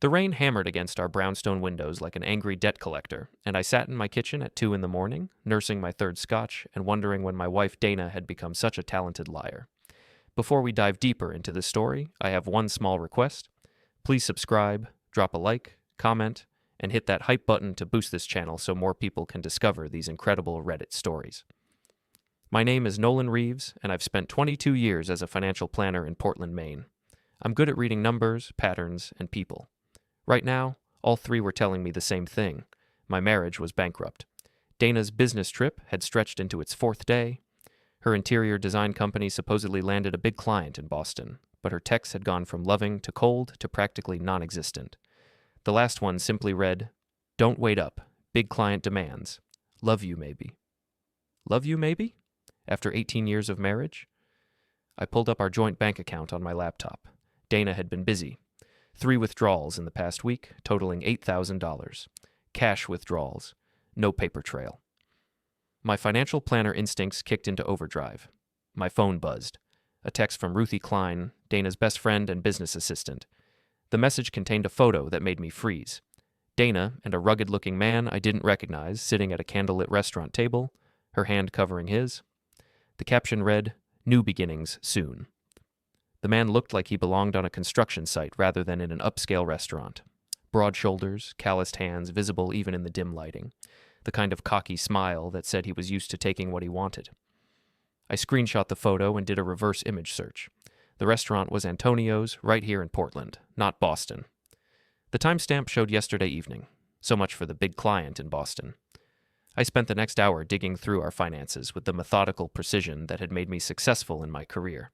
The rain hammered against our brownstone windows like an angry debt collector, and I sat in my kitchen at 2 in the morning, nursing my third Scotch and wondering when my wife Dana had become such a talented liar. Before we dive deeper into this story, I have one small request. Please subscribe, drop a like, comment, and hit that hype button to boost this channel so more people can discover these incredible Reddit stories. My name is Nolan Reeves, and I've spent 22 years as a financial planner in Portland, Maine. I'm good at reading numbers, patterns, and people. Right now, all three were telling me the same thing. My marriage was bankrupt. Dana's business trip had stretched into its 4th day. Her interior design company supposedly landed a big client in Boston, but her texts had gone from loving to cold to practically non-existent. The last one simply read, "Don't wait up. Big client demands. Love you maybe." Love you maybe? After 18 years of marriage? I pulled up our joint bank account on my laptop. Dana had been busy. 3 withdrawals in the past week, totaling $8,000. Cash withdrawals. No paper trail. My financial planner instincts kicked into overdrive. My phone buzzed. A text from Ruthie Klein, Dana's best friend and business assistant. The message contained a photo that made me freeze. Dana and a rugged-looking man I didn't recognize sitting at a candlelit restaurant table, her hand covering his. The caption read, "New beginnings soon." The man looked like he belonged on a construction site rather than in an upscale restaurant. Broad shoulders, calloused hands visible even in the dim lighting. The kind of cocky smile that said he was used to taking what he wanted. I screenshot the photo and did a reverse image search. The restaurant was Antonio's, right here in Portland, not Boston. The timestamp showed yesterday evening. So much for the big client in Boston. I spent the next hour digging through our finances with the methodical precision that had made me successful in my career.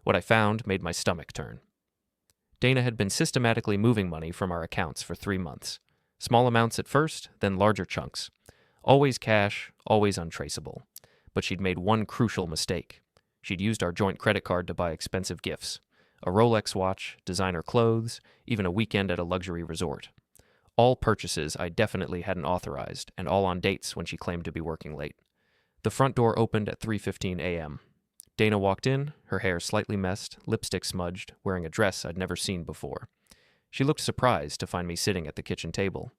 What I found made my stomach turn. Dana had been systematically moving money from our accounts for 3 months. Small amounts at first, then larger chunks. Always cash, always untraceable. But she'd made one crucial mistake. She'd used our joint credit card to buy expensive gifts. A Rolex watch, designer clothes, even a weekend at a luxury resort. All purchases I definitely hadn't authorized, and all on dates when she claimed to be working late. The front door opened at 3:15 a.m. Dana walked in, her hair slightly messed, lipstick smudged, wearing a dress I'd never seen before. She looked surprised to find me sitting at the kitchen table.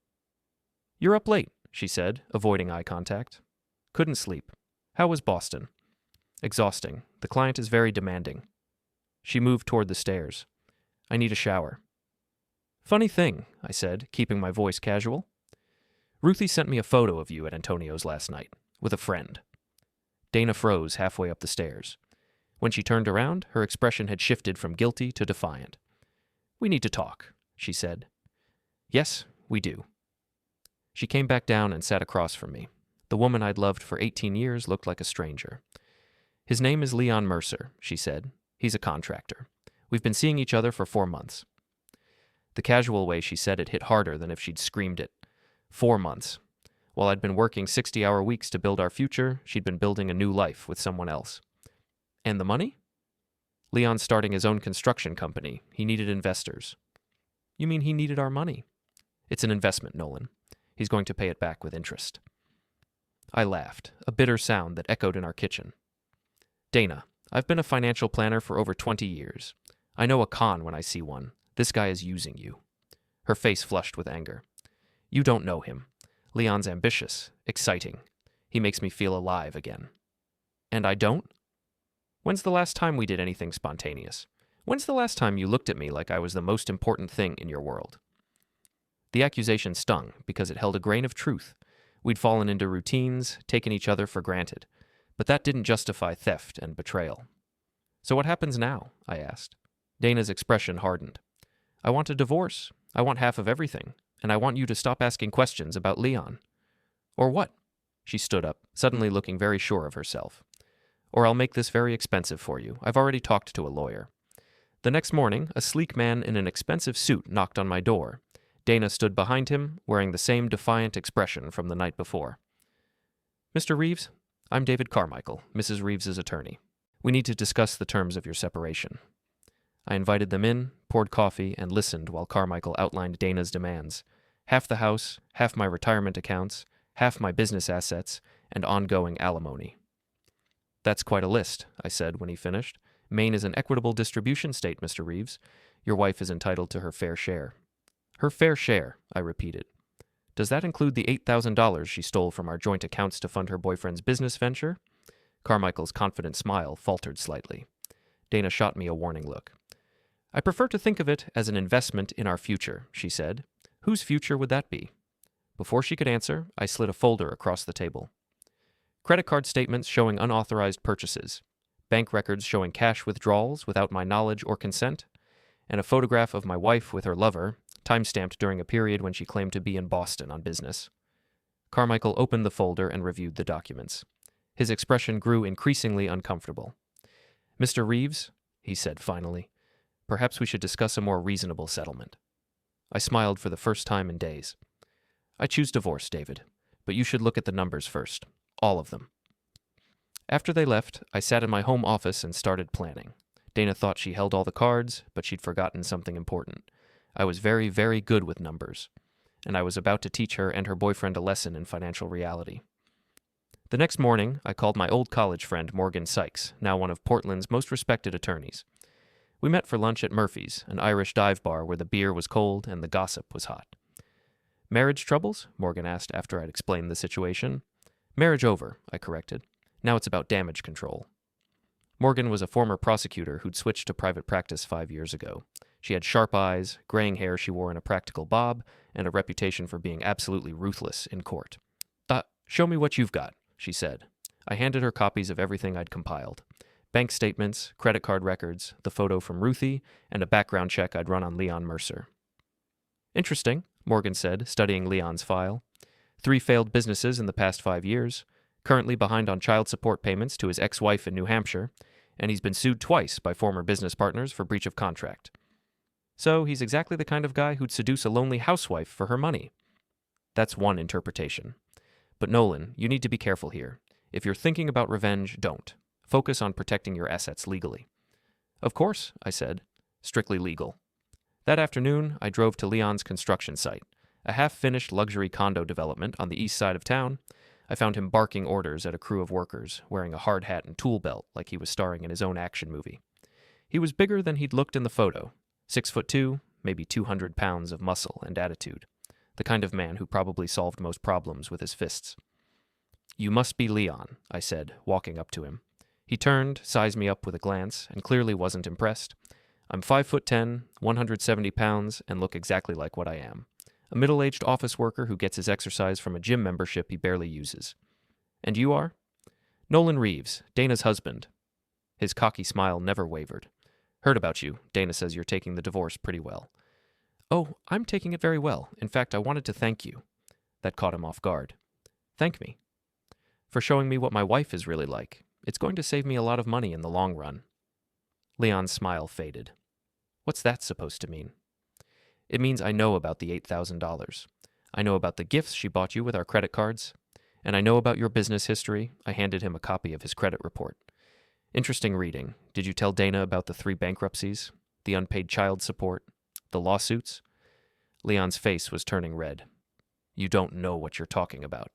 "You're up late," she said, avoiding eye contact. "Couldn't sleep. How was Boston?" "Exhausting. The client is very demanding." She moved toward the stairs. "I need a shower." "Funny thing," I said, keeping my voice casual. "Ruthie sent me a photo of you at Antonio's last night, with a friend." Dana froze halfway up the stairs. When she turned around, her expression had shifted from guilty to defiant. "We need to talk," she said. "Yes, we do." She came back down and sat across from me. The woman I'd loved for 18 years looked like a stranger. "His name is Leon Mercer," she said. "He's a contractor. We've been seeing each other for 4 months." The casual way she said it hit harder than if she'd screamed it. 4 months. While I'd been working 60-hour weeks to build our future, she'd been building a new life with someone else. "And the money?" "Leon's starting his own construction company. He needed investors." "You mean he needed our money?" "It's an investment, Nolan. He's going to pay it back with interest." I laughed, a bitter sound that echoed in our kitchen. "Dana, I've been a financial planner for over 20 years. I know a con when I see one. This guy is using you." Her face flushed with anger. "You don't know him. Leon's ambitious, exciting. He makes me feel alive again." "And I don't?" "When's the last time we did anything spontaneous? When's the last time you looked at me like I was the most important thing in your world?" The accusation stung because it held a grain of truth. We'd fallen into routines, taken each other for granted. But that didn't justify theft and betrayal. "So what happens now?" I asked. Dana's expression hardened. "I want a divorce. I want half of everything. And I want you to stop asking questions about Leon." "Or what?" She stood up, suddenly looking very sure of herself. "Or I'll make this very expensive for you. I've already talked to a lawyer." The next morning, a sleek man in an expensive suit knocked on my door. Dana stood behind him, wearing the same defiant expression from the night before. "Mr. Reeves, I'm David Carmichael, Mrs. Reeves's attorney. We need to discuss the terms of your separation." I invited them in, poured coffee, and listened while Carmichael outlined Dana's demands. Half the house, half my retirement accounts, half my business assets, and ongoing alimony. "That's quite a list," I said when he finished. "Maine is an equitable distribution state, Mr. Reeves. Your wife is entitled to her fair share." Her fair share, I repeated. Does that include the $8,000 she stole from our joint accounts to fund her boyfriend's business venture? Carmichael's confident smile faltered slightly. Dana shot me a warning look. I prefer to think of it as an investment in our future, she said. Whose future would that be? Before she could answer, I slid a folder across the table. Credit card statements showing unauthorized purchases, bank records showing cash withdrawals without my knowledge or consent, and a photograph of my wife with her lover, time-stamped during a period when she claimed to be in Boston on business. Carmichael opened the folder and reviewed the documents. His expression grew increasingly uncomfortable. Mr. Reeves, he said finally, perhaps we should discuss a more reasonable settlement. I smiled for the first time in days. I choose divorce, David, but you should look at the numbers first. All of them. After they left, I sat in my home office and started planning. Dana thought she held all the cards, but she'd forgotten something important. I was very, very good with numbers, and I was about to teach her and her boyfriend a lesson in financial reality. The next morning, I called my old college friend Morgan Sykes, now one of Portland's most respected attorneys. We met for lunch at Murphy's, an Irish dive bar where the beer was cold and the gossip was hot. Marriage troubles? Morgan asked after I'd explained the situation. Marriage over, I corrected. Now it's about damage control. Morgan was a former prosecutor who'd switched to private practice 5 years ago. She had sharp eyes, graying hair she wore in a practical bob, and a reputation for being absolutely ruthless in court. Show me what you've got, she said. I handed her copies of everything I'd compiled. Bank statements, credit card records, the photo from Ruthie, and a background check I'd run on Leon Mercer. Interesting, Morgan said, studying Leon's file. 3 failed businesses in the past 5 years, currently behind on child support payments to his ex-wife in New Hampshire, and he's been sued twice by former business partners for breach of contract. So he's exactly the kind of guy who'd seduce a lonely housewife for her money. That's one interpretation. But Nolan, you need to be careful here. If you're thinking about revenge, don't. Focus on protecting your assets legally. Of course, I said. Strictly legal. That afternoon, I drove to Leon's construction site, a half-finished luxury condo development on the east side of town. I found him barking orders at a crew of workers, wearing a hard hat and tool belt like he was starring in his own action movie. He was bigger than he'd looked in the photo. 6'2", maybe 200 pounds of muscle and attitude. The kind of man who probably solved most problems with his fists. You must be Leon, I said, walking up to him. He turned, sized me up with a glance, and clearly wasn't impressed. I'm 5'10", 170 pounds, and look exactly like what I am. A middle-aged office worker who gets his exercise from a gym membership he barely uses. And you are? Nolan Reeves, Dana's husband. His cocky smile never wavered. Heard about you. Dana says you're taking the divorce pretty well. Oh, I'm taking it very well. In fact, I wanted to thank you. That caught him off guard. Thank me. For showing me what my wife is really like. It's going to save me a lot of money in the long run. Leon's smile faded. What's that supposed to mean? It means I know about the $8,000. I know about the gifts she bought you with our credit cards. And I know about your business history. I handed him a copy of his credit report. Interesting reading. Did you tell Dana about the 3 bankruptcies? The unpaid child support? The lawsuits? Leon's face was turning red. You don't know what you're talking about.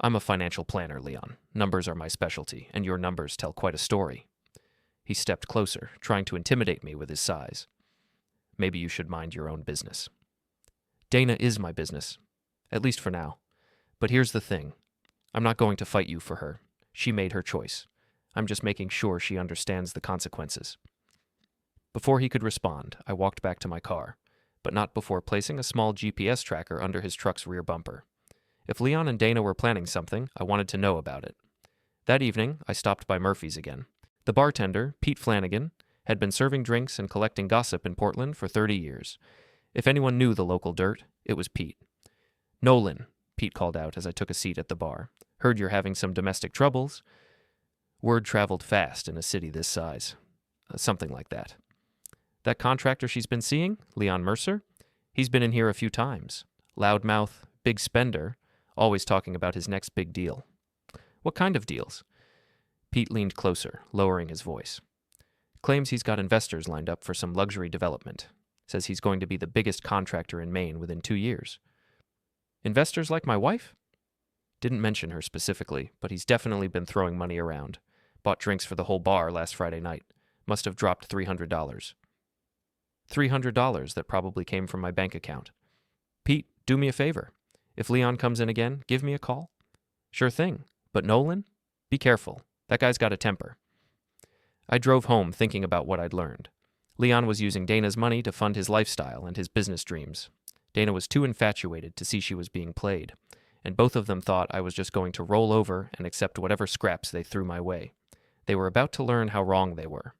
I'm a financial planner, Leon. Numbers are my specialty, and your numbers tell quite a story. He stepped closer, trying to intimidate me with his size. Maybe you should mind your own business. Dana is my business, at least for now. But here's the thing. I'm not going to fight you for her. She made her choice. I'm just making sure she understands the consequences. Before he could respond, I walked back to my car, but not before placing a small GPS tracker under his truck's rear bumper. If Leon and Dana were planning something, I wanted to know about it. That evening, I stopped by Murphy's again. The bartender, Pete Flanagan, had been serving drinks and collecting gossip in Portland for 30 years. If anyone knew the local dirt, it was Pete. Nolan, Pete called out as I took a seat at the bar. Heard you're having some domestic troubles. Word traveled fast in a city this size. Something like that. That contractor she's been seeing, Leon Mercer, he's been in here a few times. Loudmouth, big spender, always talking about his next big deal. What kind of deals? Pete leaned closer, lowering his voice. Claims he's got investors lined up for some luxury development. Says he's going to be the biggest contractor in Maine within 2 years. Investors like my wife? Didn't mention her specifically, but he's definitely been throwing money around. Bought drinks for the whole bar last Friday night. Must have dropped $300. $300 that probably came from my bank account. Pete, do me a favor. If Leon comes in again, give me a call. Sure thing. But Nolan? Be careful. That guy's got a temper. I drove home thinking about what I'd learned. Leon was using Dana's money to fund his lifestyle and his business dreams. Dana was too infatuated to see she was being played, and both of them thought I was just going to roll over and accept whatever scraps they threw my way. They were about to learn how wrong they were.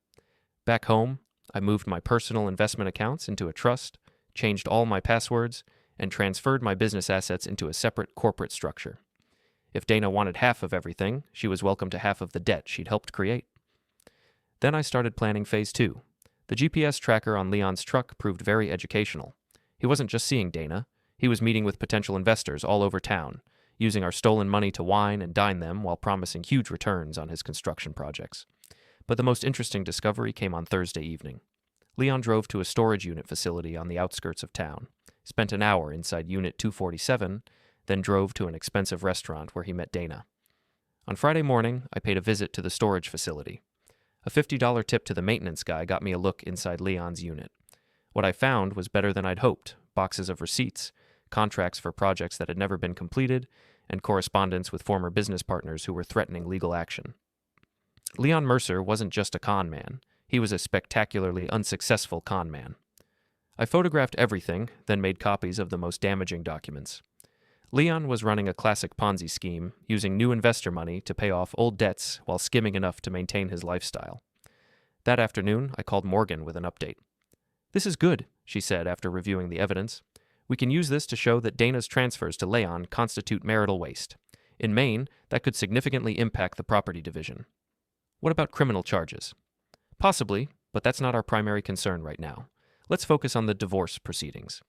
Back home, I moved my personal investment accounts into a trust, changed all my passwords, and transferred my business assets into a separate corporate structure. If Dana wanted half of everything, she was welcome to half of the debt she'd helped create. Then I started planning phase 2. The GPS tracker on Leon's truck proved very educational. He wasn't just seeing Dana, he was meeting with potential investors all over town, using our stolen money to wine and dine them while promising huge returns on his construction projects. But the most interesting discovery came on Thursday evening. Leon drove to a storage unit facility on the outskirts of town, spent an hour inside Unit 247, then drove to an expensive restaurant where he met Dana. On Friday morning, I paid a visit to the storage facility. A $50 tip to the maintenance guy got me a look inside Leon's unit. What I found was better than I'd hoped: boxes of receipts, contracts for projects that had never been completed, and correspondence with former business partners who were threatening legal action. Leon Mercer wasn't just a con man. He was a spectacularly unsuccessful con man. I photographed everything, then made copies of the most damaging documents. Leon was running a classic Ponzi scheme, using new investor money to pay off old debts while skimming enough to maintain his lifestyle. That afternoon, I called Morgan with an update. "This is good," she said after reviewing the evidence. "We can use this to show that Dana's transfers to Leon constitute marital waste. In Maine, that could significantly impact the property division." "What about criminal charges?" "Possibly, but that's not our primary concern right now. Let's focus on the divorce proceedings."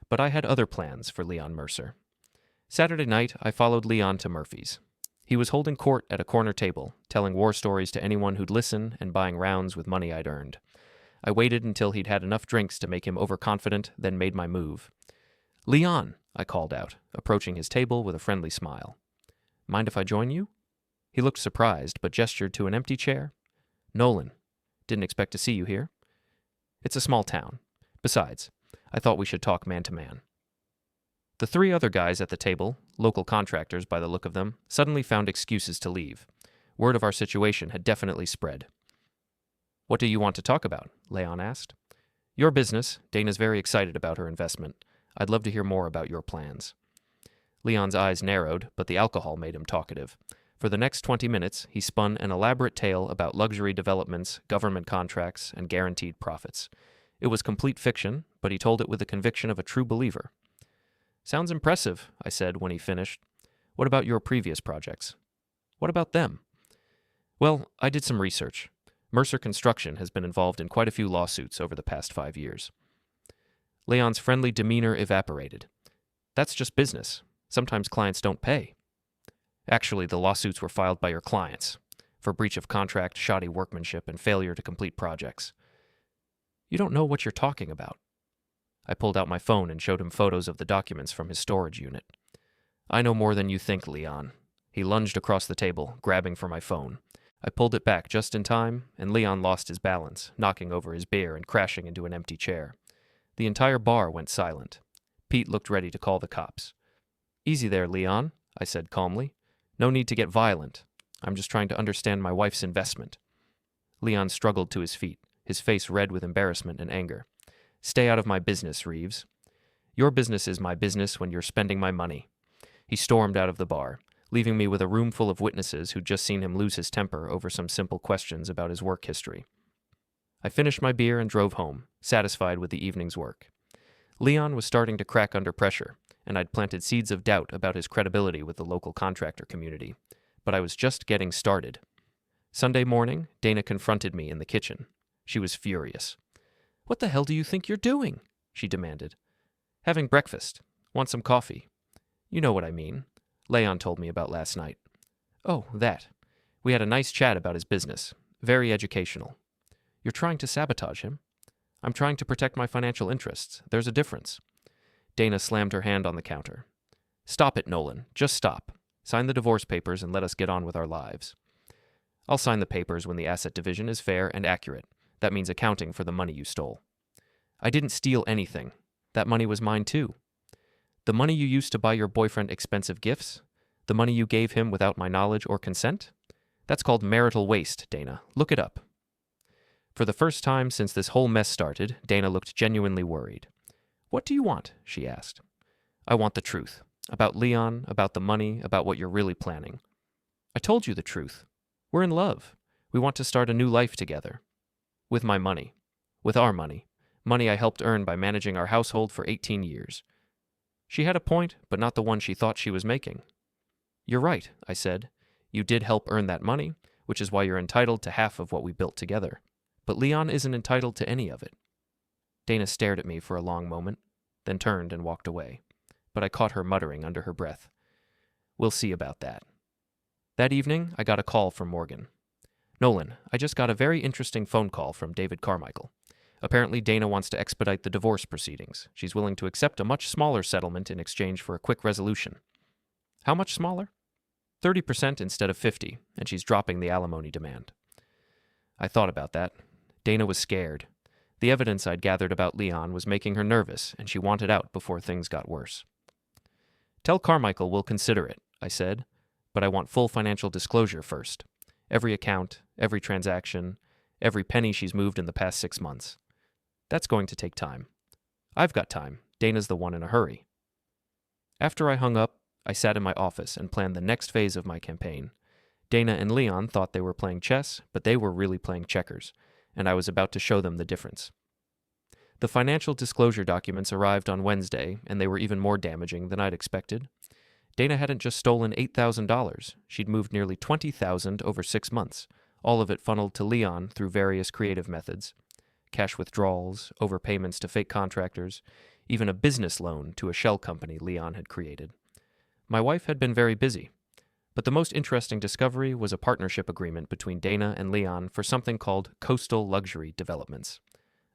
But I had other plans for Leon Mercer. Saturday night, I followed Leon to Murphy's. He was holding court at a corner table, telling war stories to anyone who'd listen and buying rounds with money I'd earned. I waited until he'd had enough drinks to make him overconfident, then made my move. "Leon," I called out, approaching his table with a friendly smile. "Mind if I join you?" He looked surprised, but gestured to an empty chair. "Nolan, didn't expect to see you here." "It's a small town. Besides, I thought we should talk man to man." The 3 other guys at the table, local contractors by the look of them, suddenly found excuses to leave. Word of our situation had definitely spread. "What do you want to talk about?" Leon asked. "Your business. Dana's very excited about her investment. I'd love to hear more about your plans." Leon's eyes narrowed, but the alcohol made him talkative. For the next 20 minutes, he spun an elaborate tale about luxury developments, government contracts, and guaranteed profits. It was complete fiction, but he told it with the conviction of a true believer. "Sounds impressive," I said when he finished. "What about your previous projects?" "What about them?" "Well, I did some research. Mercer Construction has been involved in quite a few lawsuits over the past 5 years." Leon's friendly demeanor evaporated. "That's just business. Sometimes clients don't pay." "Actually, the lawsuits were filed by your clients for breach of contract, shoddy workmanship, and failure to complete projects." "You don't know what you're talking about." I pulled out my phone and showed him photos of the documents from his storage unit. "I know more than you think, Leon." He lunged across the table, grabbing for my phone. I pulled it back just in time, and Leon lost his balance, knocking over his beer and crashing into an empty chair. The entire bar went silent. Pete looked ready to call the cops. "Easy there, Leon," I said calmly. "No need to get violent. I'm just trying to understand my wife's investment." Leon struggled to his feet, his face red with embarrassment and anger. "Stay out of my business, Reeves. Your business is my business when you're spending my money." He stormed out of the bar, leaving me with a room full of witnesses who'd just seen him lose his temper over some simple questions about his work history. I finished my beer and drove home, satisfied with the evening's work. Leon was starting to crack under pressure, and I'd planted seeds of doubt about his credibility with the local contractor community. But I was just getting started. Sunday morning, Dana confronted me in the kitchen. She was furious. "What the hell do you think you're doing?" she demanded. "Having breakfast. Want some coffee?" "You know what I mean. Leon told me about last night." "Oh, that. We had a nice chat about his business. Very educational." "You're trying to sabotage him?" "I'm trying to protect my financial interests. There's a difference." Dana slammed her hand on the counter. "Stop it, Nolan. Just stop. Sign the divorce papers and let us get on with our lives." "I'll sign the papers when the asset division is fair and accurate. That means accounting for the money you stole." I didn't steal anything. That money was mine too. The money you used to buy your boyfriend expensive gifts? The money you gave him without my knowledge or consent? That's called marital waste, Dana. Look it up. For the first time since this whole mess started, Dana looked genuinely worried. What do you want? She asked. I want the truth. About Leon, about the money, about what you're really planning. I told you the truth. We're in love. We want to start a new life together. With my money. With our money. Money I helped earn by managing our household for 18 years. She had a point, but not the one she thought she was making. You're right, I said. You did help earn that money, which is why you're entitled to half of what we built together. But Leon isn't entitled to any of it. Dana stared at me for a long moment, then turned and walked away. But I caught her muttering under her breath. We'll see about that. That evening, I got a call from Morgan. Nolan, I just got a very interesting phone call from David Carmichael. Apparently, Dana wants to expedite the divorce proceedings. She's willing to accept a much smaller settlement in exchange for a quick resolution. How much smaller? 30% instead of 50%, and she's dropping the alimony demand. I thought about that. Dana was scared. The evidence I'd gathered about Leon was making her nervous, and she wanted out before things got worse. Tell Carmichael we'll consider it, I said, but I want full financial disclosure first. Every account, every transaction, every penny she's moved in the past 6 months. That's going to take time. I've got time. Dana's the one in a hurry. After I hung up, I sat in my office and planned the next phase of my campaign. Dana and Leon thought they were playing chess, but they were really playing checkers, and I was about to show them the difference. The financial disclosure documents arrived on Wednesday, and they were even more damaging than I'd expected. Dana hadn't just stolen $8,000. She'd moved nearly $20,000 over 6 months, all of it funneled to Leon through various creative methods. Cash withdrawals, overpayments to fake contractors, even a business loan to a shell company Leon had created. My wife had been very busy, but the most interesting discovery was a partnership agreement between Dana and Leon for something called coastal luxury developments.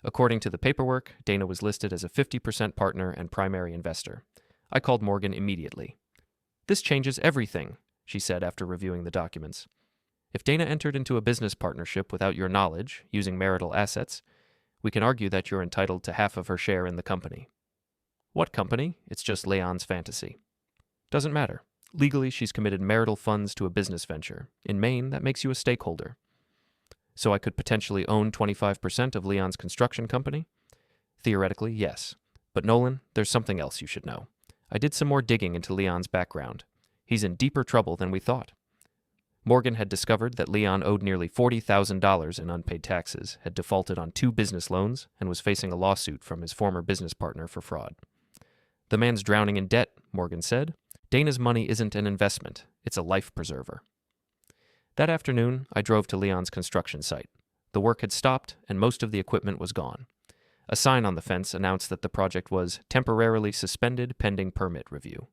According to the paperwork, Dana was listed as a 50% partner and primary investor. I called Morgan immediately. This changes everything, she said after reviewing the documents. If Dana entered into a business partnership without your knowledge, using marital assets, we can argue that you're entitled to half of her share in the company. What company? It's just Leon's fantasy. Doesn't matter. Legally, she's committed marital funds to a business venture. In Maine, that makes you a stakeholder. So I could potentially own 25% of Leon's construction company? Theoretically, yes. But Nolan, there's something else you should know. I did some more digging into Leon's background. He's in deeper trouble than we thought. Morgan had discovered that Leon owed nearly $40,000 in unpaid taxes, had defaulted on 2 business loans, and was facing a lawsuit from his former business partner for fraud. The man's drowning in debt, Morgan said. Dana's money isn't an investment, it's a life preserver. That afternoon, I drove to Leon's construction site. The work had stopped, and most of the equipment was gone. A sign on the fence announced that the project was temporarily suspended pending permit review.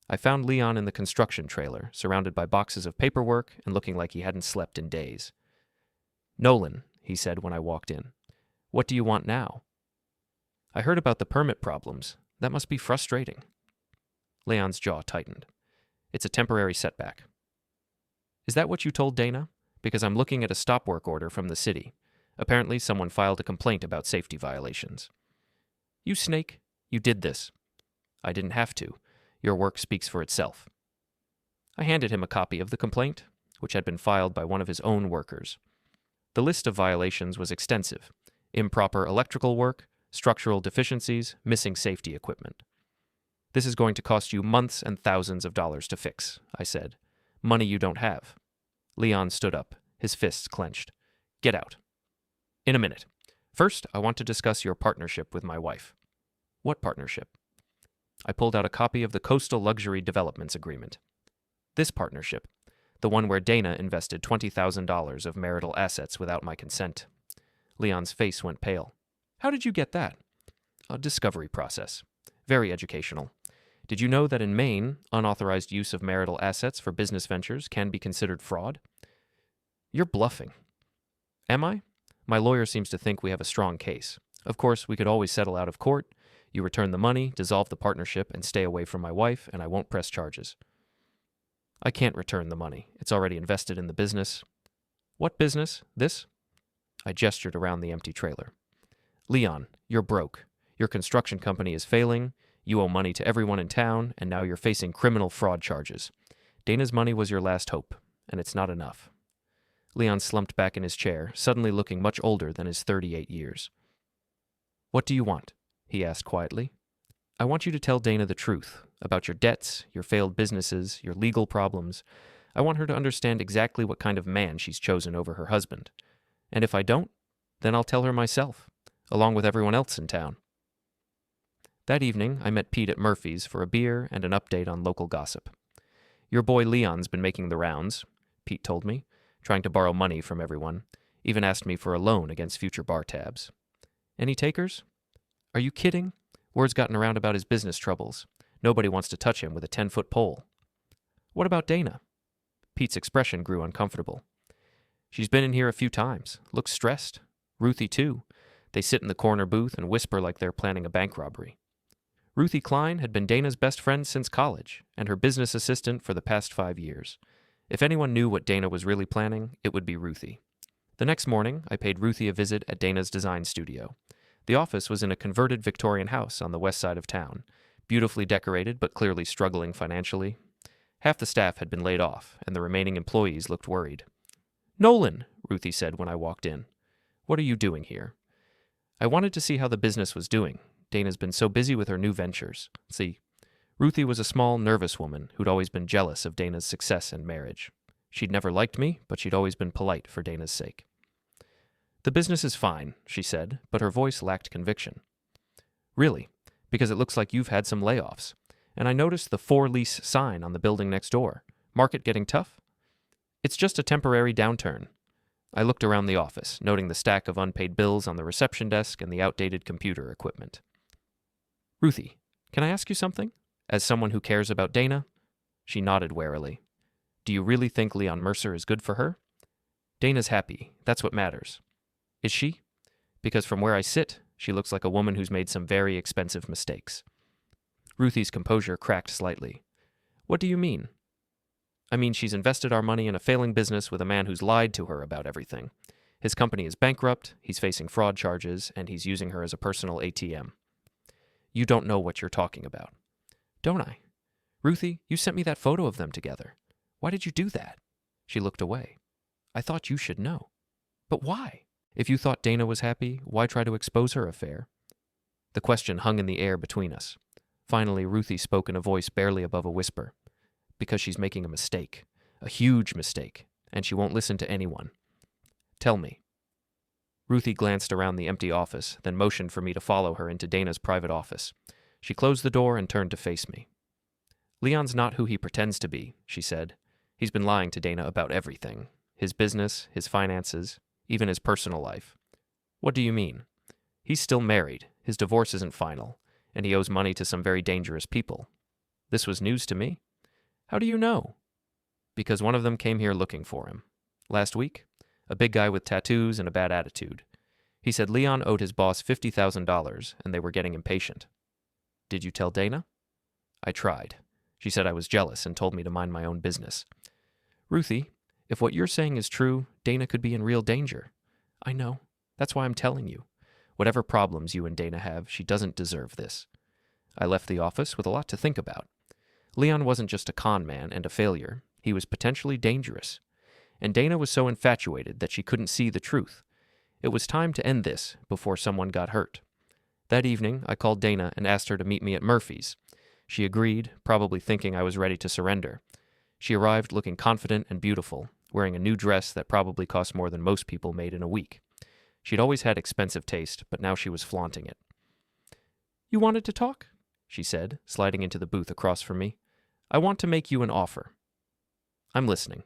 I found Leon in the construction trailer, surrounded by boxes of paperwork and looking like he hadn't slept in days. Nolan, he said when I walked in, what do you want now? I heard about the permit problems. That must be frustrating. Leon's jaw tightened. It's a temporary setback. Is that what you told Dana? Because I'm looking at a stop work order from the city. Apparently someone filed a complaint about safety violations. You snake, you did this. I didn't have to. Your work speaks for itself. I handed him a copy of the complaint, which had been filed by one of his own workers. The list of violations was extensive. Improper electrical work, structural deficiencies, missing safety equipment. This is going to cost you months and thousands of dollars to fix, I said. Money you don't have. Leon stood up, his fists clenched. Get out. In a minute. First, I want to discuss your partnership with my wife. What partnership? I pulled out a copy of the Coastal Luxury Developments Agreement. This partnership, the one where Dana invested $20,000 of marital assets without my consent. Leon's face went pale. How did you get that? A discovery process. Very educational. Did you know that in Maine, unauthorized use of marital assets for business ventures can be considered fraud? You're bluffing. Am I? My lawyer seems to think we have a strong case. Of course, we could always settle out of court. You return the money, dissolve the partnership, and stay away from my wife, and I won't press charges. I can't return the money. It's already invested in the business. What business? This? I gestured around the empty trailer. Leon, you're broke. Your construction company is failing, you owe money to everyone in town, and now you're facing criminal fraud charges. Dana's money was your last hope, and it's not enough. Leon slumped back in his chair, suddenly looking much older than his 38 years. What do you want? He asked quietly. I want you to tell Dana the truth about your debts, your failed businesses, your legal problems. I want her to understand exactly what kind of man she's chosen over her husband. And if I don't, then I'll tell her myself, along with everyone else in town. That evening, I met Pete at Murphy's for a beer and an update on local gossip. Your boy Leon's been making the rounds, Pete told me, trying to borrow money from everyone, even asked me for a loan against future bar tabs. Any takers? Are you kidding? Word's gotten around about his business troubles. Nobody wants to touch him with a 10-foot pole. What about Dana? Pete's expression grew uncomfortable. She's been in here a few times, looks stressed. Ruthie, too. They sit in the corner booth and whisper like they're planning a bank robbery. Ruthie Klein had been Dana's best friend since college, and her business assistant for the past 5 years. If anyone knew what Dana was really planning, it would be Ruthie. The next morning, I paid Ruthie a visit at Dana's design studio. The office was in a converted Victorian house on the west side of town, beautifully decorated but clearly struggling financially. Half the staff had been laid off, and the remaining employees looked worried. "Nolan," Ruthie said when I walked in. "What are you doing here?" I wanted to see how the business was doing. Dana's been so busy with her new ventures. See, Ruthie was a small, nervous woman who'd always been jealous of Dana's success and marriage. She'd never liked me, but she'd always been polite for Dana's sake. "The business is fine," she said, but her voice lacked conviction. "Really? Because it looks like you've had some layoffs. And I noticed the for lease sign on the building next door. Market getting tough?" "It's just a temporary downturn." I looked around the office, noting the stack of unpaid bills on the reception desk and the outdated computer equipment. "Ruthie, can I ask you something? As someone who cares about Dana?" She nodded warily. "Do you really think Leon Mercer is good for her?" "Dana's happy. That's what matters." "Is she?" "Because from where I sit, she looks like a woman who's made some very expensive mistakes." Ruthie's composure cracked slightly. "What do you mean?" "I mean, she's invested our money in a failing business with a man who's lied to her about everything. His company is bankrupt, he's facing fraud charges, and he's using her as a personal ATM. You don't know what you're talking about." "Don't I? Ruthie, you sent me that photo of them together. Why did you do that?" She looked away. "I thought you should know." "But why? If you thought Dana was happy, why try to expose her affair?" The question hung in the air between us. Finally, Ruthie spoke in a voice barely above a whisper. "Because she's making a mistake. A huge mistake. And she won't listen to anyone. Tell me." Ruthie glanced around the empty office, then motioned for me to follow her into Dana's private office. She closed the door and turned to face me. "Leon's not who he pretends to be," she said. "He's been lying to Dana about everything. His business, his finances, even his personal life." "What do you mean?" "He's still married. His divorce isn't final, and he owes money to some very dangerous people." This was news to me. "How do you know?" "Because one of them came here looking for him. Last week, a big guy with tattoos and a bad attitude. He said Leon owed his boss $50,000, and they were getting impatient." "Did you tell Dana?" "I tried. She said I was jealous and told me to mind my own business." "Ruthie, if what you're saying is true, Dana could be in real danger." "I know. That's why I'm telling you. Whatever problems you and Dana have, she doesn't deserve this." I left the office with a lot to think about. Leon wasn't just a con man and a failure. He was potentially dangerous. And Dana was so infatuated that she couldn't see the truth. It was time to end this before someone got hurt. That evening, I called Dana and asked her to meet me at Murphy's. She agreed, probably thinking I was ready to surrender. She arrived looking confident and beautiful, wearing a new dress that probably cost more than most people made in a week. She'd always had expensive taste, but now she was flaunting it. "You wanted to talk?" she said, sliding into the booth across from me. "I want to make you an offer." "I'm listening."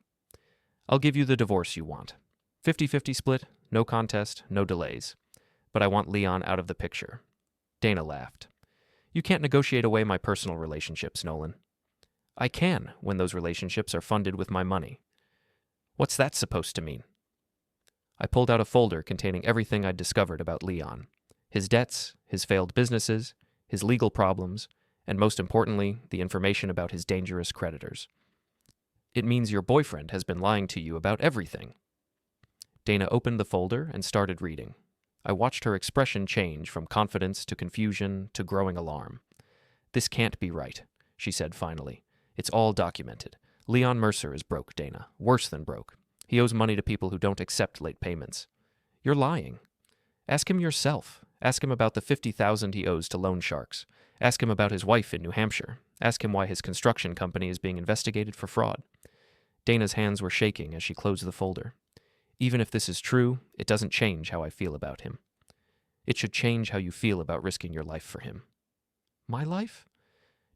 "I'll give you the divorce you want. 50-50 split, no contest, no delays. But I want Leon out of the picture." Dana laughed. "You can't negotiate away my personal relationships, Nolan." "I can, when those relationships are funded with my money." "What's that supposed to mean?" I pulled out a folder containing everything I'd discovered about Leon. His debts, his failed businesses, his legal problems, and most importantly, the information about his dangerous creditors. "It means your boyfriend has been lying to you about everything." Dana opened the folder and started reading. I watched her expression change from confidence to confusion to growing alarm. "This can't be right," she said finally. "It's all documented. Leon Mercer is broke, Dana. Worse than broke. He owes money to people who don't accept late payments." "You're lying." "Ask him yourself. Ask him about the $50,000 he owes to loan sharks. Ask him about his wife in New Hampshire. Ask him why his construction company is being investigated for fraud." Dana's hands were shaking as she closed the folder. "Even if this is true, it doesn't change how I feel about him." "It should change how you feel about risking your life for him." "My life?"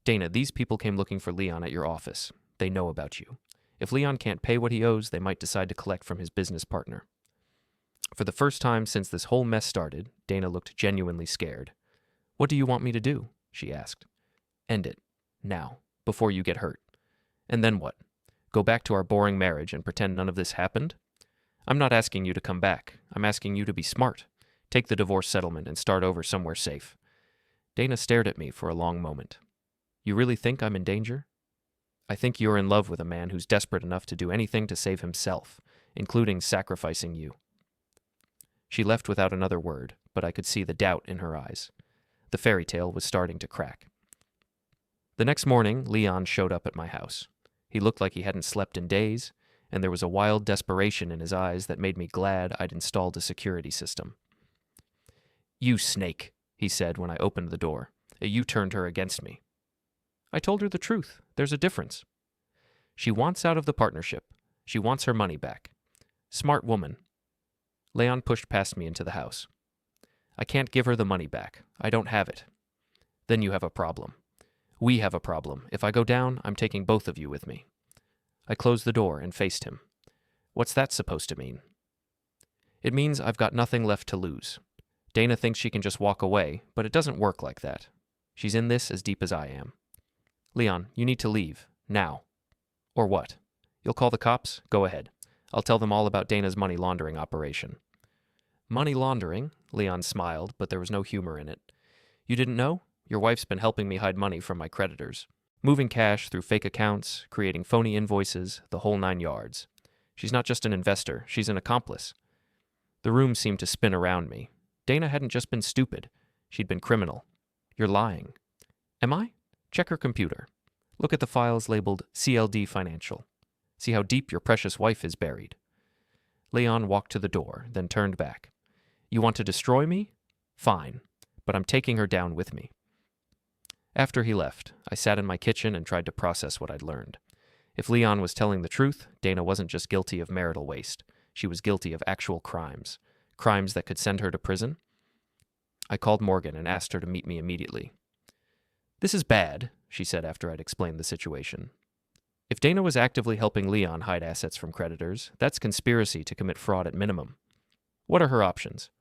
"Dana, these people came looking for Leon at your office. They know about you. If Leon can't pay what he owes, they might decide to collect from his business partner." For the first time since this whole mess started, Dana looked genuinely scared. "What do you want me to do?" she asked. "End it. Now. Before you get hurt." "And then what? Go back to our boring marriage and pretend none of this happened?" "I'm not asking you to come back. I'm asking you to be smart. Take the divorce settlement and start over somewhere safe." Dana stared at me for a long moment. "You really think I'm in danger?" "I think you're in love with a man who's desperate enough to do anything to save himself, including sacrificing you." She left without another word, but I could see the doubt in her eyes. The fairy tale was starting to crack. The next morning, Leon showed up at my house. He looked like he hadn't slept in days, and there was a wild desperation in his eyes that made me glad I'd installed a security system. "You snake," he said when I opened the door. "You turned her against me." "I told her the truth. There's a difference." "She wants out of the partnership. She wants her money back. Smart woman." Leon pushed past me into the house. "I can't give her the money back. I don't have it." "Then you have a problem." "We have a problem. If I go down, I'm taking both of you with me." I closed the door and faced him. "What's that supposed to mean?" "It means I've got nothing left to lose. Dana thinks she can just walk away, but it doesn't work like that. She's in this as deep as I am. Leon, you need to leave. Now." "Or what? You'll call the cops? Go ahead. I'll tell them all about Dana's money laundering operation." "Money laundering?" Leon smiled, but there was no humor in it. "You didn't know? Your wife's been helping me hide money from my creditors. Moving cash through fake accounts, creating phony invoices, the whole 9 yards. She's not just an investor, she's an accomplice." The room seemed to spin around me. Dana hadn't just been stupid. She'd been criminal. "You're lying." "Am I? Check her computer. Look at the files labeled CLD Financial. See how deep your precious wife is buried." Leon walked to the door, then turned back. "You want to destroy me? Fine, but I'm taking her down with me." After he left, I sat in my kitchen and tried to process what I'd learned. If Leon was telling the truth, Dana wasn't just guilty of marital waste. She was guilty of actual crimes. Crimes that could send her to prison. I called Morgan and asked her to meet me immediately. "This is bad," she said after I'd explained the situation. "If Dana was actively helping Leon hide assets from creditors, that's conspiracy to commit fraud at minimum. What are her options?"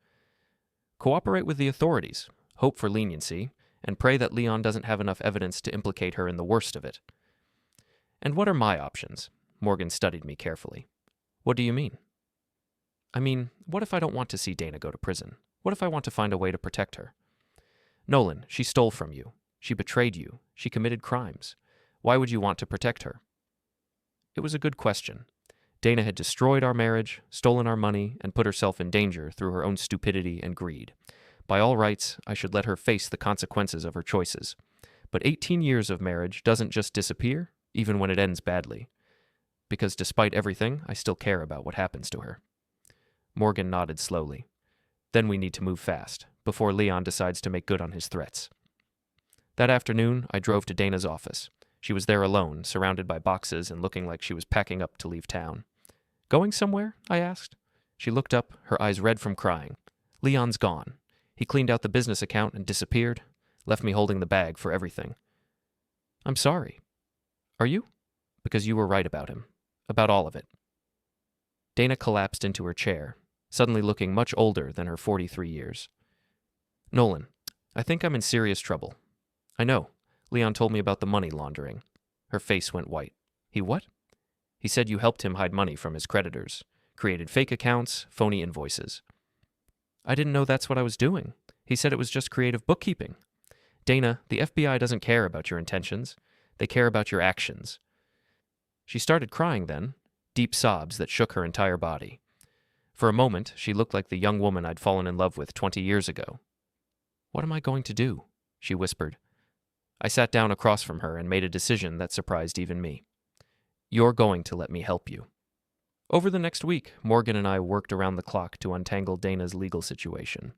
"Cooperate with the authorities, hope for leniency, and pray that Leon doesn't have enough evidence to implicate her in the worst of it." "And what are my options?" Morgan studied me carefully. "What do you mean?" "I mean, what if I don't want to see Dana go to prison? What if I want to find a way to protect her?" "Nolan, she stole from you. She betrayed you. She committed crimes. Why would you want to protect her?" It was a good question. Dana had destroyed our marriage, stolen our money, and put herself in danger through her own stupidity and greed. By all rights, I should let her face the consequences of her choices. But 18 years of marriage doesn't just disappear, even when it ends badly. Because despite everything, I still care about what happens to her. Morgan nodded slowly. "Then we need to move fast, before Leon decides to make good on his threats." That afternoon, I drove to Dana's office. She was there alone, surrounded by boxes and looking like she was packing up to leave town. "Going somewhere?" I asked. She looked up, her eyes red from crying. "Leon's gone. He cleaned out the business account and disappeared, left me holding the bag for everything." "I'm sorry." "Are you?" "Because you were right about him. About all of it." Dana collapsed into her chair, suddenly looking much older than her 43 years. "Nolan, I think I'm in serious trouble." "I know. Leon told me about the money laundering." Her face went white. "He what?" "He said you helped him hide money from his creditors, created fake accounts, phony invoices." "I didn't know that's what I was doing. He said it was just creative bookkeeping." "Dana, the FBI doesn't care about your intentions. They care about your actions." She started crying then, deep sobs that shook her entire body. For a moment, she looked like the young woman I'd fallen in love with 20 years ago. "What am I going to do?" she whispered. I sat down across from her and made a decision that surprised even me. "You're going to let me help you." Over the next week, Morgan and I worked around the clock to untangle Dana's legal situation.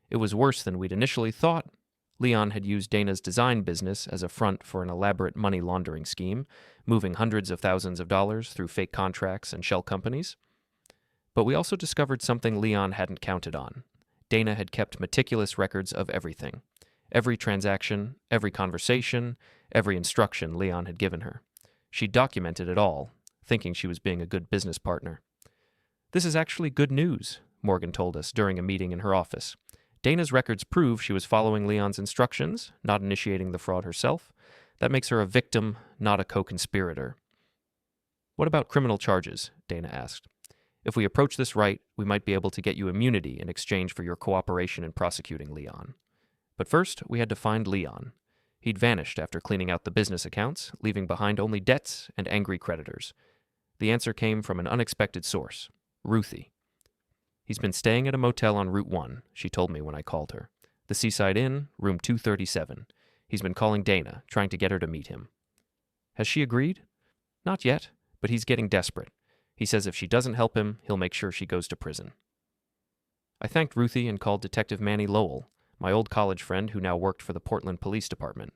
It was worse than we'd initially thought. Leon had used Dana's design business as a front for an elaborate money laundering scheme, moving hundreds of thousands of dollars through fake contracts and shell companies. But we also discovered something Leon hadn't counted on. Dana had kept meticulous records of everything. Every transaction, every conversation, every instruction Leon had given her. She documented it all, thinking she was being a good business partner. "This is actually good news," Morgan told us during a meeting in her office. "Dana's records prove she was following Leon's instructions, not initiating the fraud herself. That makes her a victim, not a co-conspirator." "What about criminal charges?" Dana asked. "If we approach this right, we might be able to get you immunity in exchange for your cooperation in prosecuting Leon." But first, we had to find Leon. He'd vanished after cleaning out the business accounts, leaving behind only debts and angry creditors. The answer came from an unexpected source, Ruthie. "He's been staying at a motel on Route 1, she told me when I called her. "The Seaside Inn, room 237. He's been calling Dana, trying to get her to meet him." "Has she agreed?" "Not yet, but he's getting desperate. He says if she doesn't help him, he'll make sure she goes to prison." I thanked Ruthie and called Detective Manny Lowell, my old college friend who now worked for the Portland Police Department.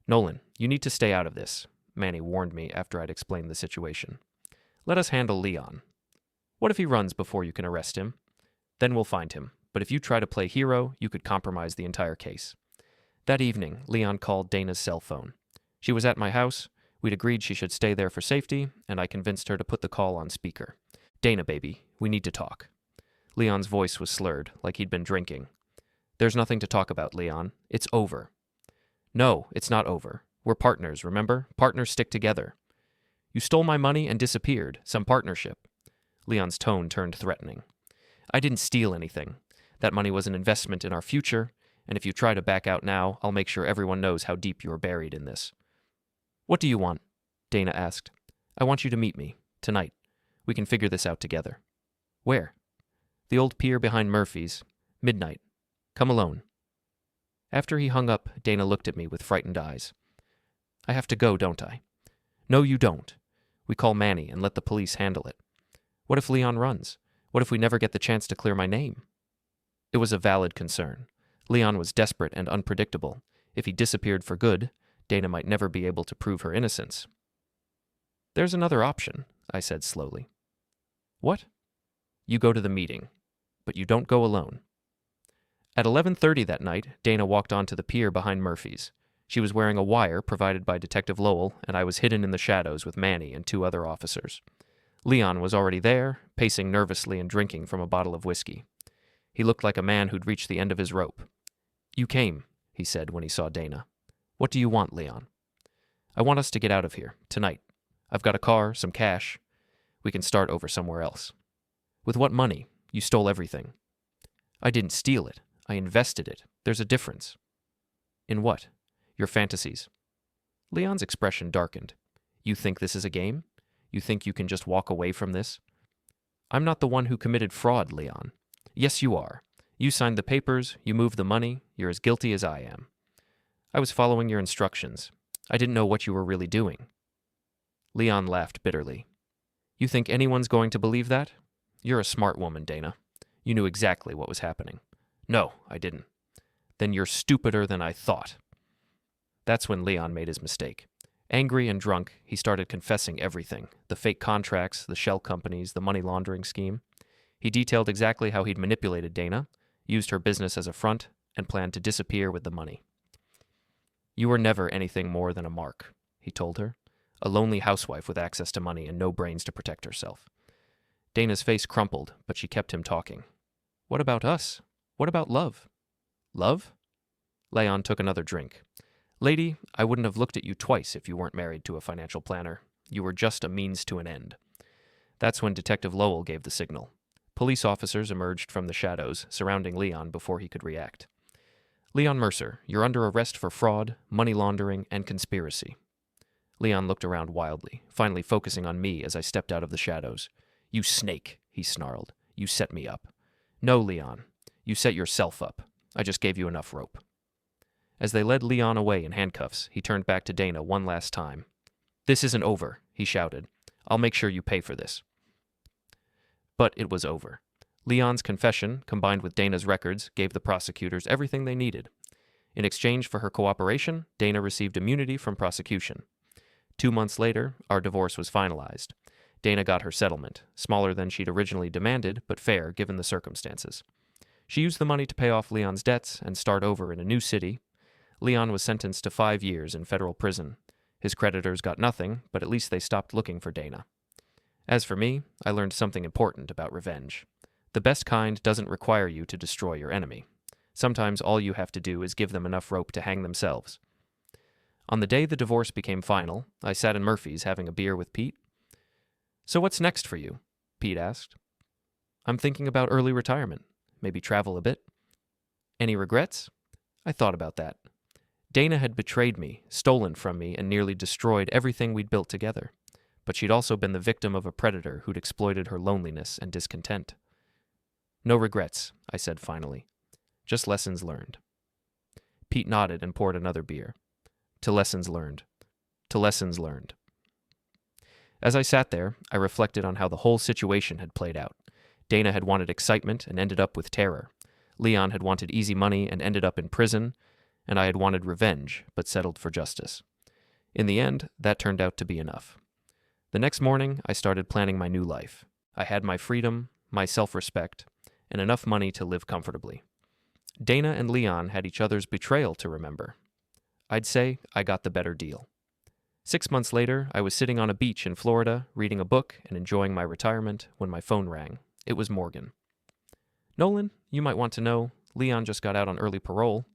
"Nolan, you need to stay out of this," Manny warned me after I'd explained the situation. "Let us handle Leon. What if he runs before you can arrest him? Then we'll find him, but if you try to play hero, you could compromise the entire case." That evening, Leon called Dana's cell phone. She was at my house, we'd agreed she should stay there for safety, and I convinced her to put the call on speaker. "Dana, baby, we need to talk." Leon's voice was slurred, like he'd been drinking. "There's nothing to talk about, Leon. It's over." "No, it's not over. We're partners, remember? Partners stick together." "You stole my money and disappeared. Some partnership." Leon's tone turned threatening. "I didn't steal anything. That money was an investment in our future, and if you try to back out now, I'll make sure everyone knows how deep you're buried in this." "What do you want?" Dana asked. "I want you to meet me, tonight. We can figure this out together." "Where?" "The old pier behind Murphy's. Midnight. Come alone." After he hung up, Dana looked at me with frightened eyes. "I have to go, don't I?" "No, you don't. We call Manny and let the police handle it." "What if Leon runs? What if we never get the chance to clear my name?" It was a valid concern. Leon was desperate and unpredictable. If he disappeared for good, Dana might never be able to prove her innocence. "There's another option," I said slowly. "What?" "You go to the meeting, but you don't go alone." At 11:30 that night, Dana walked onto the pier behind Murphy's. She was wearing a wire provided by Detective Lowell, and I was hidden in the shadows with Manny and 2 other officers. Leon was already there, pacing nervously and drinking from a bottle of whiskey. He looked like a man who'd reached the end of his rope. "You came," he said when he saw Dana. "What do you want, Leon?" "I want us to get out of here, tonight. I've got a car, some cash. We can start over somewhere else." "With what money? You stole everything." "I didn't steal it. I invested it. There's a difference." "In what?" "Your fantasies." Leon's expression darkened. "You think this is a game? You think you can just walk away from this?" "I'm not the one who committed fraud, Leon." "Yes, you are. You signed the papers, you moved the money, you're as guilty as I am." "I was following your instructions. I didn't know what you were really doing." Leon laughed bitterly. "You think anyone's going to believe that? You're a smart woman, Dana. You knew exactly what was happening." "No, I didn't." "Then you're stupider than I thought." That's when Leon made his mistake. Angry and drunk, he started confessing everything: the fake contracts, the shell companies, the money laundering scheme. He detailed exactly how he'd manipulated Dana, used her business as a front, and planned to disappear with the money. "You were never anything more than a mark," he told her. "A lonely housewife with access to money and no brains to protect herself." Dana's face crumpled, but she kept him talking. "What about us? What about love?" "Love?" Leon took another drink. "Lady, I wouldn't have looked at you twice if you weren't married to a financial planner. You were just a means to an end." That's when Detective Lowell gave the signal. Police officers emerged from the shadows, surrounding Leon before he could react. "Leon Mercer, you're under arrest for fraud, money laundering, and conspiracy." Leon looked around wildly, finally focusing on me as I stepped out of the shadows. "You snake," he snarled. You set me up. No, Leon. You set yourself up. I just gave you enough rope. As they led Leon away in handcuffs, he turned back to Dana one last time. This isn't over, he shouted. I'll make sure you pay for this. But it was over. Leon's confession, combined with Dana's records, gave the prosecutors everything they needed. In exchange for her cooperation, Dana received immunity from prosecution. 2 months later, our divorce was finalized. Dana got her settlement, smaller than she'd originally demanded, but fair given the circumstances. She used the money to pay off Leon's debts and start over in a new city. Leon was sentenced to 5 years in federal prison. His creditors got nothing, but at least they stopped looking for Dana. As for me, I learned something important about revenge. The best kind doesn't require you to destroy your enemy. Sometimes all you have to do is give them enough rope to hang themselves. On the day the divorce became final, I sat in Murphy's having a beer with Pete. So what's next for you? Pete asked. I'm thinking about early retirement. Maybe travel a bit. Any regrets? I thought about that. Dana had betrayed me, stolen from me, and nearly destroyed everything we'd built together. But she'd also been the victim of a predator who'd exploited her loneliness and discontent. No regrets, I said finally. Just lessons learned. Pete nodded and poured another beer. To lessons learned. To lessons learned. As I sat there, I reflected on how the whole situation had played out. Dana had wanted excitement and ended up with terror. Leon had wanted easy money and ended up in prison, and I had wanted revenge, but settled for justice. In the end, that turned out to be enough. The next morning, I started planning my new life. I had my freedom, my self-respect, and enough money to live comfortably. Dana and Leon had each other's betrayal to remember. I'd say I got the better deal. 6 months later, I was sitting on a beach in Florida, reading a book and enjoying my retirement, when my phone rang. It was Morgan. Nolan, you might want to know, Leon just got out on early parole.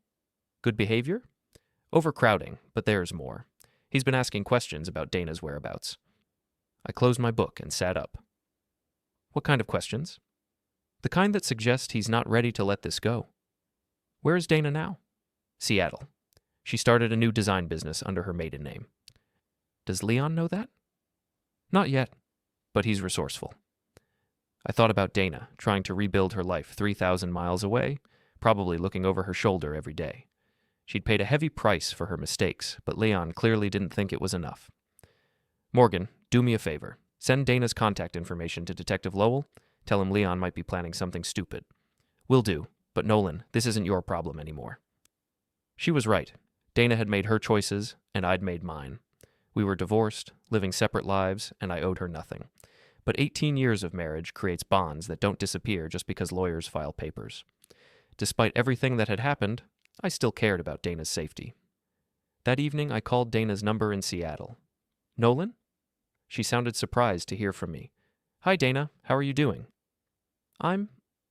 Good behavior? Overcrowding, but there's more. He's been asking questions about Dana's whereabouts. I closed my book and sat up. What kind of questions? The kind that suggest he's not ready to let this go. Where is Dana now? Seattle. She started a new design business under her maiden name. Does Leon know that? Not yet, but he's resourceful. I thought about Dana, trying to rebuild her life 3,000 miles away, probably looking over her shoulder every day. She'd paid a heavy price for her mistakes, but Leon clearly didn't think it was enough. Morgan, do me a favor. Send Dana's contact information to Detective Lowell. Tell him Leon might be planning something stupid. Will do, but Nolan, this isn't your problem anymore. She was right. Dana had made her choices, and I'd made mine. We were divorced, living separate lives, and I owed her nothing. But 18 years of marriage creates bonds that don't disappear just because lawyers file papers. Despite everything that had happened, I still cared about Dana's safety. That evening, I called Dana's number in Seattle. Nolan? She sounded surprised to hear from me. Hi, Dana. How are you doing? I'm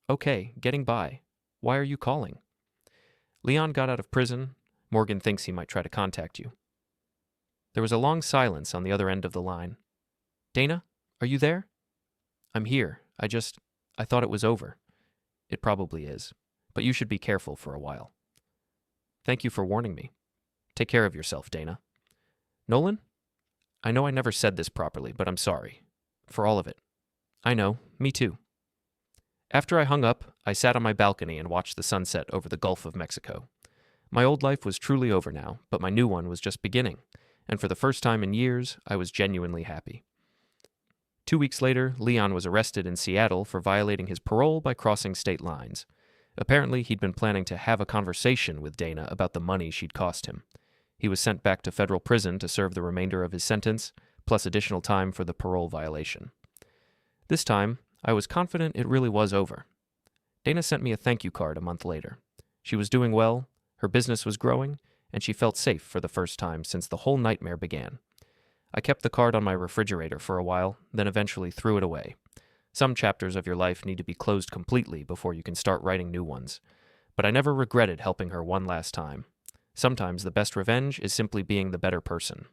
okay, getting by. Why are you calling? Leon got out of prison. Morgan thinks he might try to contact you. There was a long silence on the other end of the line. Dana, are you there? I'm here. I thought it was over. It probably is, but you should be careful for a while. Thank you for warning me. Take care of yourself, Dana. Nolan? I know I never said this properly, but I'm sorry. For all of it. I know, me too. After I hung up, I sat on my balcony and watched the sunset over the Gulf of Mexico. My old life was truly over now, but my new one was just beginning, and for the first time in years, I was genuinely happy. 2 weeks later, Leon was arrested in Seattle for violating his parole by crossing state lines. Apparently, he'd been planning to have a conversation with Dana about the money she'd cost him. He was sent back to federal prison to serve the remainder of his sentence, plus additional time for the parole violation. This time, I was confident it really was over. Dana sent me a thank you card a month later. She was doing well, her business was growing, and she felt safe for the first time since the whole nightmare began. I kept the card on my refrigerator for a while, then eventually threw it away. Some chapters of your life need to be closed completely before you can start writing new ones. But I never regretted helping her one last time. Sometimes the best revenge is simply being the better person.